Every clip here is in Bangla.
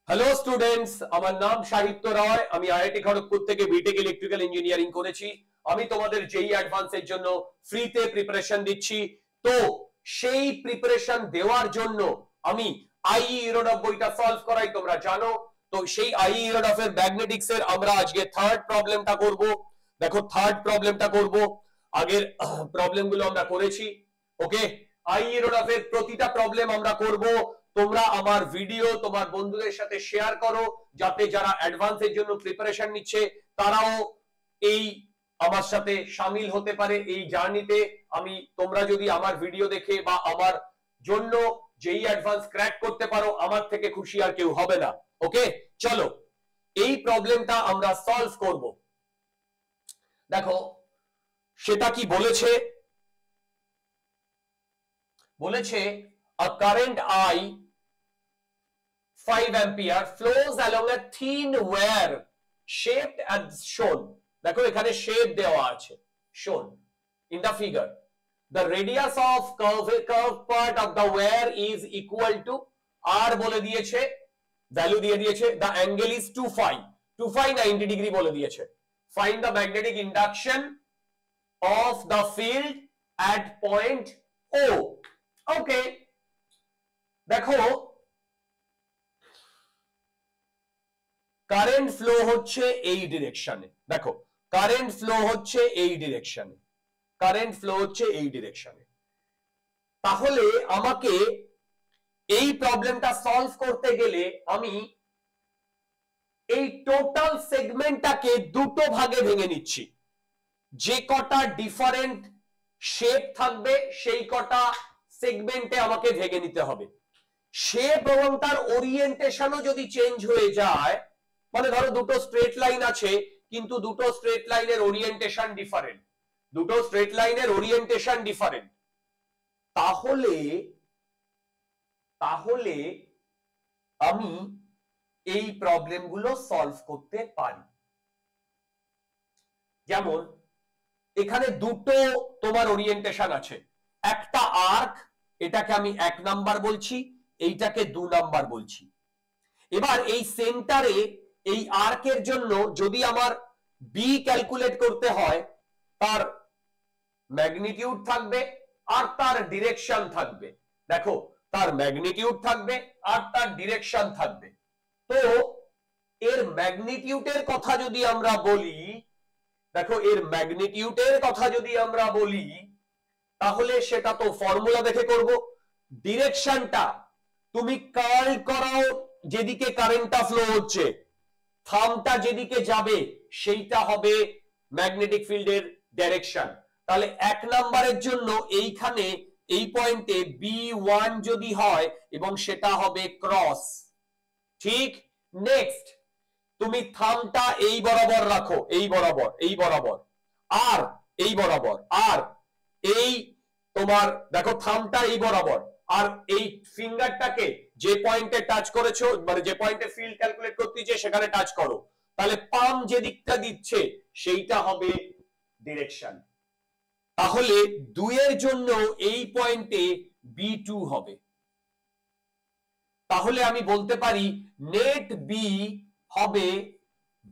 হ্যালো স্টুডেন্টস, আমার নাম সাহিত্য রায়। আমি আইআইটি খড়গপুর থেকে বিটেক ইলেকট্রিক্যাল ইঞ্জিনিয়ারিং করেছি। আমি তোমাদের জেই অ্যাডভান্সের জন্য ফ্রিতে প্রিপারেশন দিচ্ছি। তো সেই প্রিপারেশন দেওয়ার জন্য আমি আইই ইরোডফ বইটা সলভ করাই, তোমরা জানো। তো সেই আইই ইরোডফ এর ম্যাগনেটিক্স এর আমরা আজকে থার্ড প্রবলেমটা করব। দেখো, থার্ড প্রবলেমটা করব। আগের প্রবলেম গুলো আমরা করেছি। ওকে, আইই ইরোডফ এর প্রতিটা প্রবলেম আমরা করব। তোমরা আমার ভিডিও তোমার বন্ধুদের সাথে শেয়ার করো, যাতে যারা অ্যাডভান্সের জন্য প্রিপারেশন নিচ্ছে তারাও এই আমার সাথে শামিল হতে পারে এই জার্নিতে। আমি তোমরা যদি আমার ভিডিও দেখে বা আমার জন্য যেই অ্যাডভান্স ক্র্যাক করতে পারো, আমার থেকে খুশি আর কেউ হবে না। ওকে, চলো এই প্রবলেমটা আমরা সলভ করব। দেখো সেটা কি বলেছে। বলেছে a current I 5 ampere flows along a thin wire shaped as shown. দেখো এখানে শেপ দেওয়া আছে, shown in the figure. The radius of curved part of the wire is equal to r বলে দিয়েছে, ভ্যালু দিয়ে দিয়েছে। The angle is 2 phi, 2 phi 90 degree বলে দিয়েছে। Find the magnetic induction of the field at point O. ওকে, দেখো কারেন্ট ফ্লো হচ্ছে এই ডিরেকশনে। দেখো কারেন্ট ফ্লো হচ্ছে এই ডিরেকশনে, কারেন্ট ফ্লো হচ্ছে এই ডিরেকশনে। তাহলে আমাকে এই প্রবলেমটা সলভ করতে গেলে আমি এই টোটাল সেগমেন্টটাকে দুটো ভাগে ভেঙে নিচ্ছি। যে কটা ডিফারেন্ট শেপ থাকবে সেই কটা সেগমেন্টে আমাকে ভেঙে নিতে হবে। শেপ এবং তার ওরিয়েন্টেশনও যদি চেঞ্জ হয়ে যায়, মানে ধরো দুটো স্ট্রেট লাইন আছে কিন্তু দুটো স্ট্রেট লাইনের ওরিয়েন্টেশন ডিফারেন্ট, দুটো স্ট্রেট লাইনের ওরিয়েন্টেশন ডিফারেন্ট, তাহলে তাহলে আমি এই প্রবলেমগুলো সলভ করতে পারি। যেমন এখানে দুটো তোমার ওরিয়েন্টেশন আছে, একটা আর্ক, এটাকে আমি 1 নাম্বার বলছি, এইটাকে 2 নাম্বার বলছি। এবার এই সেন্টারে এই আর্কের জন্য যদি আমার বি ক্যালকুলেট করতে হয়, তার ম্যাগনিটিউড থাকবে আর তার ডিরেকশন থাকবে। দেখো তার ম্যাগনিটিউড থাকবে আর তার ডিরেকশন থাকবে। তো এর ম্যাগনিটিউডের কথা যদি আমরা বলি, দেখো এর ম্যাগনিটিউডের কথা যদি আমরা বলি, তাহলে সেটা তো ফর্মুলা দেখে করব। ডিরেকশনটা তুমি কার্ল করাও, যেদিকে কারেন্টটা ফ্লো হচ্ছে, থামটা যেদিকে যাবে সেইটা হবে ম্যাগনেটিক ফিল্ডের ডাইরেকশন। তাহলে 1 নাম্বারের জন্য এইখানে এই পয়েন্টে B1 যদি হয় এবং সেটা হবে ক্রস, ঠিক। নেক্সট তুমি থামটা এই বরাবর রাখো, এই বরাবর, এই বরাবর, আর এই বরাবর, আর এই তোমার দেখো থামটা এই বরাবর, আর এই ফিঙ্গারটাকে যে পয়েন্টে টাচ করেছো, মানে যে পয়েন্টে ফিল্ড ক্যালকুলেট করতে দিচ্ছে সেখানে টাচ করো। তাহলে পাম যে দিকটা দিচ্ছে সেইটা হবে ডিরেকশন। তাহলে 2 এর জন্য এই পয়েন্টে B2 হবে। তাহলে আমি বলতে পারি নেট বি হবে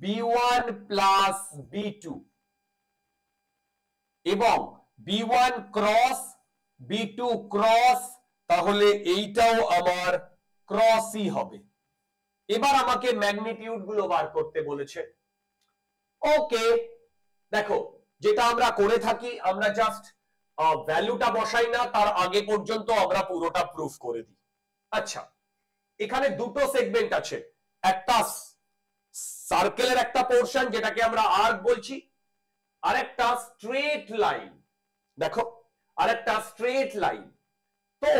B1 প্লাস B2 এবং B1 ক্রস B2 ক্রস, তাহলে এইটাও আমার ক্রসই হবে। এবার আমাকে ম্যাগনিটিউড গুলো বার করতে বলেছে। ওকে, দেখো যেটা আমরা করে থাকি, আমরা জাস্ট ভ্যালুটা বসাই না, তার আগে পর্যন্ত আমরা পুরোটা প্রুফ করে দিই। আচ্ছা, এখানে দুটো সেগমেন্ট আছে, একটা সার্কেলের একটা পোর্শন যেটাকে আমরা আর্ক বলছি, আর একটা স্ট্রেট লাইন। দেখো আর একটা স্ট্রেট লাইন। তো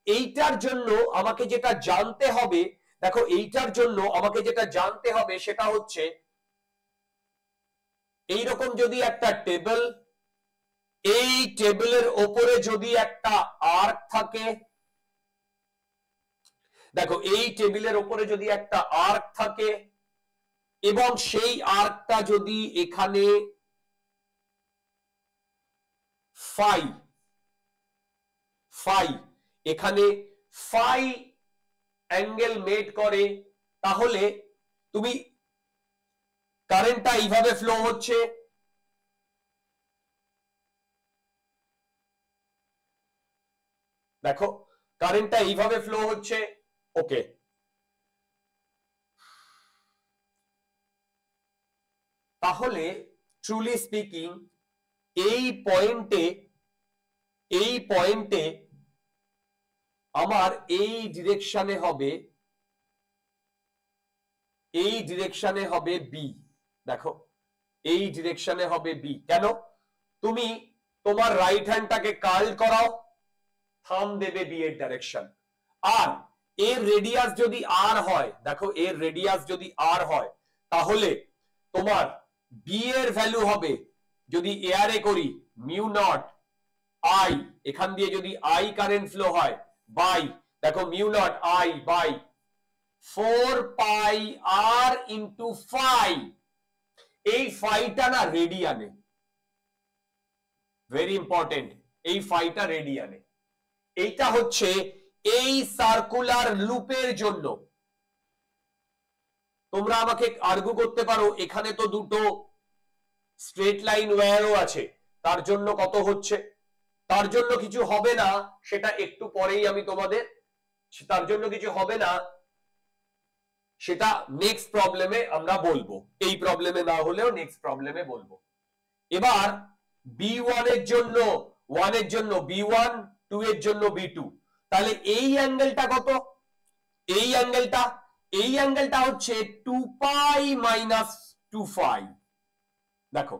এইটার জন্য আমাকে যেটা জানতে হবে, দেখো এইটার জন্য আমাকে যেটা জানতে হবে সেটা হচ্ছে এইরকম যদি একটা টেবিল, এই টেবিলের ওপরে যদি একটা আর্ক থাকে, দেখো এই টেবিলের ওপরে যদি একটা আর্ক থাকে এবং সেই আর্কটা যদি এখানে ফাই ফাই এখানে ফাই অ্যাঙ্গেল মেড করে তাহলে তুমি কারেন্টটা এইভাবে ফ্লো হচ্ছে, দেখো কারেন্টটা এইভাবে ফ্লো হচ্ছে, ওকে। তাহলে ট্রুলি স্পিকিং এই পয়েন্টে আমার এই ডিরেকশনে হবে বি। দেখো এই ডিরেকশনে হবে বি। কেন? তুমি তোমার রাইট হ্যান্ডটাকে কার্ল করাও, থাম দেবে বি এর ডাইরেকশন। আর এর রেডিয়াস যদি আর হয়, দেখো এর রেডিয়াস যদি আর হয়, তাহলে তোমার বি এর ভ্যালু হবে, যদি এয়ারে করি মিউ নট আই, এখান দিয়ে যদি আই কারেন্ট ফ্লো হয় বাই, দেখো mu naught I by 4 pi r into phi. এই ফাইটা না রেডিয়ানে, ভেরি ইম্পর্টেন্ট, এই ফাইটা রেডিয়ানে। এইটা হচ্ছে এই সার্কুলার লুপের জন্য। তোমরা আমাকে আর্গু করতে পারো এখানে তো দুটো স্ট্রেট লাইন ওয়্যারও আছে, তার জন্য কত হচ্ছে? তার জন্য কিছু হবে না, সেটা একটু পরেই আমি তোমাদের, তার জন্য কিছু হবে না সেটা নেক্সট প্রবলেমে আমরা বলবো, এই প্রবলেমে না হলেও নেক্সট প্রবলেমে বলবো। এবার B1 এর জন্য 1 এর জন্য B1, 2 এর জন্য B2, তাহলে এই অ্যাঙ্গেলটা কত? এই অ্যাঙ্গেলটা হচ্ছে 2 পাই মাইনাস 2 ফাই। দেখো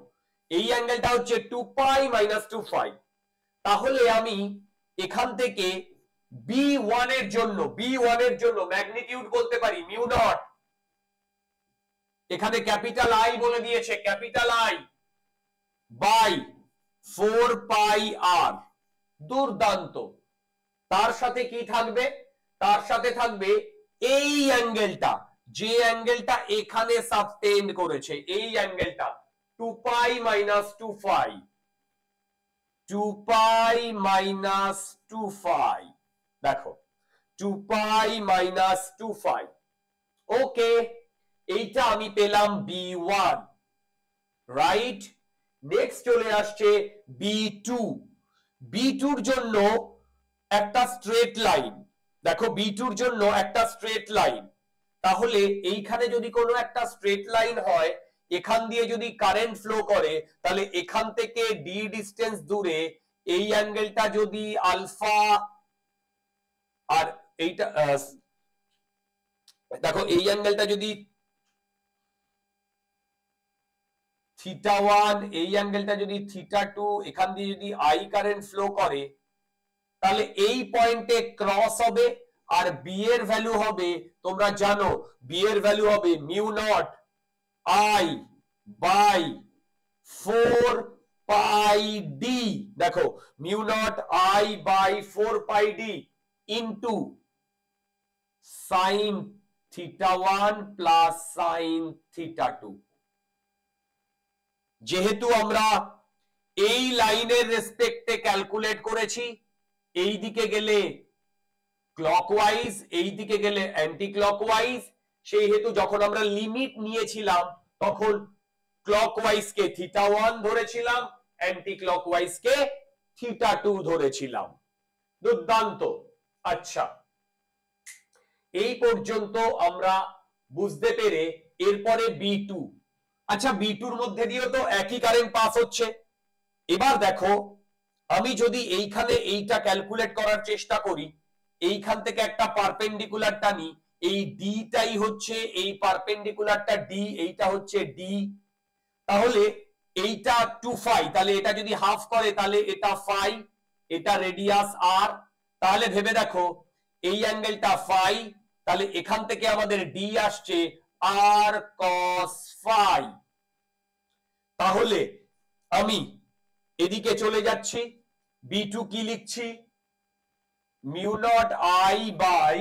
এই অ্যাঙ্গেলটা হচ্ছে 2 পাই মাইনাস 2 ফাই। তাহলে আমি এখান থেকে B1 এর জন্য ম্যাগনিটিউড বলতে পারি মিউ নট, এখানে ক্যাপিটাল আই বলে দিয়েছে, capital I by 4 pi R. দুর্দান্ত। তার সাথে কি থাকবে? তার সাথে থাকবে এই অ্যাঙ্গেলটা, যে অ্যাঙ্গেলটা এখানে সাবটেন্ড করেছে, এই অ্যাঙ্গেলটা 2 পাই মাইনাস 2 ফাই, 2 পাই মাইনাস 2 ফাই। দেখো 2 পাই মাইনাস 2 ফাই। ওকে, এইটা আমি পেলাম B1, রাইট। নেক্সট চলে আসছে B2। B2 এর জন্য একটা স্ট্রেট লাইন, দেখো B2 এর জন্য একটা স্ট্রেট লাইন। তাহলে এইখানে যদি কোনো একটা স্ট্রেট লাইন হয়, এখান দিয়ে যদি কারেন্ট ফ্লো করে, তাহলে এখান থেকে ডি ডিস্টেন্স দূরে এই অ্যাঙ্গেলটা যদি আলফা, আর এইটা দেখো এই অ্যাঙ্গেলটা যদি θ1, এই অ্যাঙ্গেলটা যদি θ2, এখান দিয়ে যদি আই কারেন্ট ফ্লো করে, তাহলে এই পয়েন্টে ক্রস হবে। আর বি এর ভ্যালু হবে, তোমরা জানো বি এর ভ্যালু হবে mu naught I by 4 pi D. দেখো mu naught I by 4 pi D into sine θ1 plus sine θ2। যেহেতু আমরা এই লাইনের রেসপেক্টে ক্যালকুলেট করেছি, এই দিকে গেলে ক্লকওয়াইজ, এই দিকে গেলে অ্যান্টি ক্লকওয়াইজ, সেই হেতু যখন আমরা লিমিট নিয়েছিলাম তখন ক্লকওয়াইজ কে θ1 ধরেছিলাম, অ্যান্টি ক্লকওয়াইজ কে θ2 ধরেছিলাম। দুর্দান্ত। আচ্ছা, এই পর্যন্ত আমরা বুঝতে পেরে এরপরে B2। আচ্ছা, B2 এর মধ্যে দিয়েও তো একই কারেন্ট পাস হচ্ছে। এবার দেখো আমি যদি এইখানে এইটা ক্যালকুলেট করার চেষ্টা করি, এইখান থেকে একটা পারপেন্ডিকুলার টানি, এই ডিটাই হচ্ছে এই পারপেন্ডিকুলারটা ডি, এইটা হচ্ছে ডি। তাহলে এইটা 2 ফাই, তাহলে এটা যদি হাফ করে তাহলে এটা ফাই, এটা রেডিয়াস আর। তাহলে ভেবে দেখো এই অ্যাঙ্গেলটা ফাই, তাহলে এখান থেকে আমাদের ডি আসছে আর কস ফাই। তাহলে আমি এদিকে চলে যাচ্ছি, B2 কি লিখছি? Mu naught I by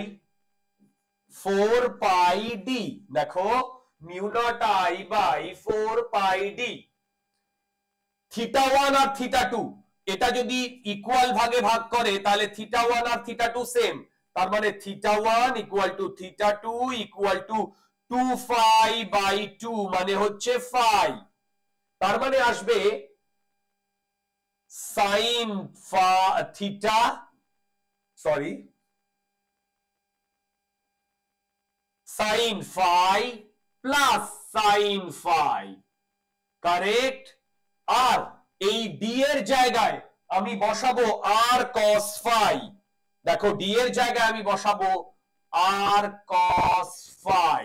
4 pi D. দেখো mu naught I by 4 pi D. θ1 আর θ2 এটা যদি ইকুয়াল ভাগে ভাগ করে, তাহলে θ1 আর θ2 সেম, তার মানে θ1 equal to θ2 equal to 2 phi by 2 মানে হচ্ছে phi। তার মানে আসবে sin theta, sorry, sin phi plus sin phi, correct. আর এই ডি এর জায়গায় আমি বসাবো r cos phi। দেখো ডি এর জায়গায় আমি বসাবো r cos phi।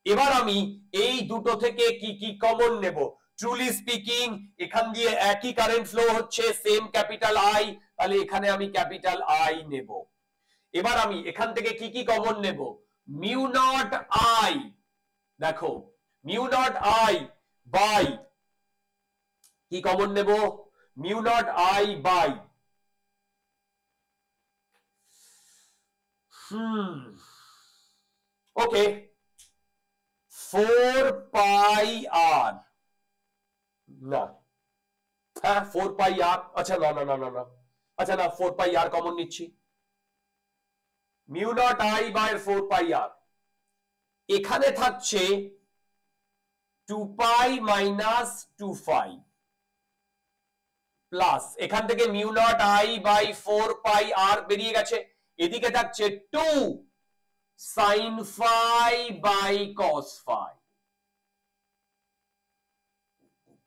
এবার আমি এই দুটো থেকে কি কি কমন নেব? ট্রুলি স্পিকিং এখান দিয়ে একই কারেন্ট ফ্লো হচ্ছে, সেম ক্যাপিটাল আই, তাহলে এখানে আমি ক্যাপিটাল আই নেব। এবার আমি এখান থেকে কি কি কমন নেব? মিউ নট আই, দেখো মিউ নট আই বাই কি কমন নেব? Mu naught I bye okay 4 pi আর, না হ্যাঁ 4 পাই আর, আচ্ছা না না না না না, আচ্ছা না 4 পাই আর কমন নিচ্ছি, mu naught I by 4 pi আর। এখানে থাকছে 2 পাই মাইনাস 2 পাই প্লাস এখান থেকে mu naught I by 4 pi r বেরিয়ে গেছে, এদিকে থাকছে 2 sin phi by cos phi।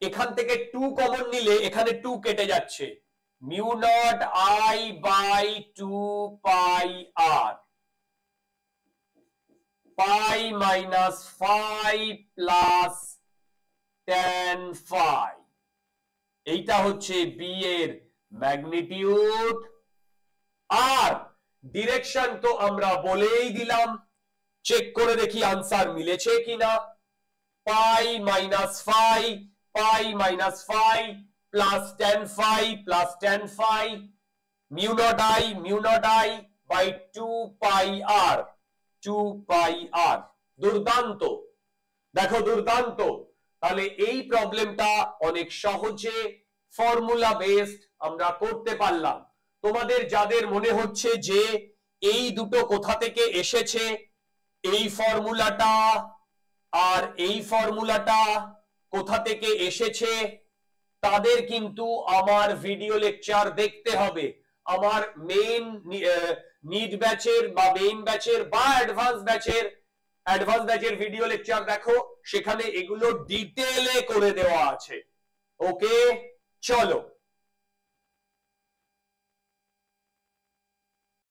এখান থেকে 2 কমন নিলে এখানে 2 কেটে যাচ্ছে, mu naught I by 2 pi r, pi minus phi plus tan phi। এইটা হচ্ছে বি এর ম্যাগনিটিউড। আর ডিরেকশন তো আমরা বলেই দিলাম, চেক করে দেখি আনসার মিলেছে কিনা। Pi minus phi, pi minus phi plus tan phi plus tan phi, mu naught I by 2 pi R, 2 pi R. দুর্দান্ত, দেখো দুর্দান্ত। তাহলে এই প্রবলেমটা অনেক সহজে ফর্মুলা বেসড আমরা করতে পারলাম। তোমাদের যাদের মনে হচ্ছে যে এই দুটো কোথা থেকে এসেছে, এই ফর্মুলাটা আর এই ফর্মুলাটা কোথা থেকে এসেছে, তাদের কিন্তু আমার ভিডিও লেকচার দেখতে হবে। আমার মেইন নিড ব্যাচের বা মেইন ব্যাচের বা অ্যাডভান্স ব্যাচের ভিডিও লেকচার দেখো, সেখানে এগুলো ডিটেইলে করে দেওয়া আছে। ওকে, চলো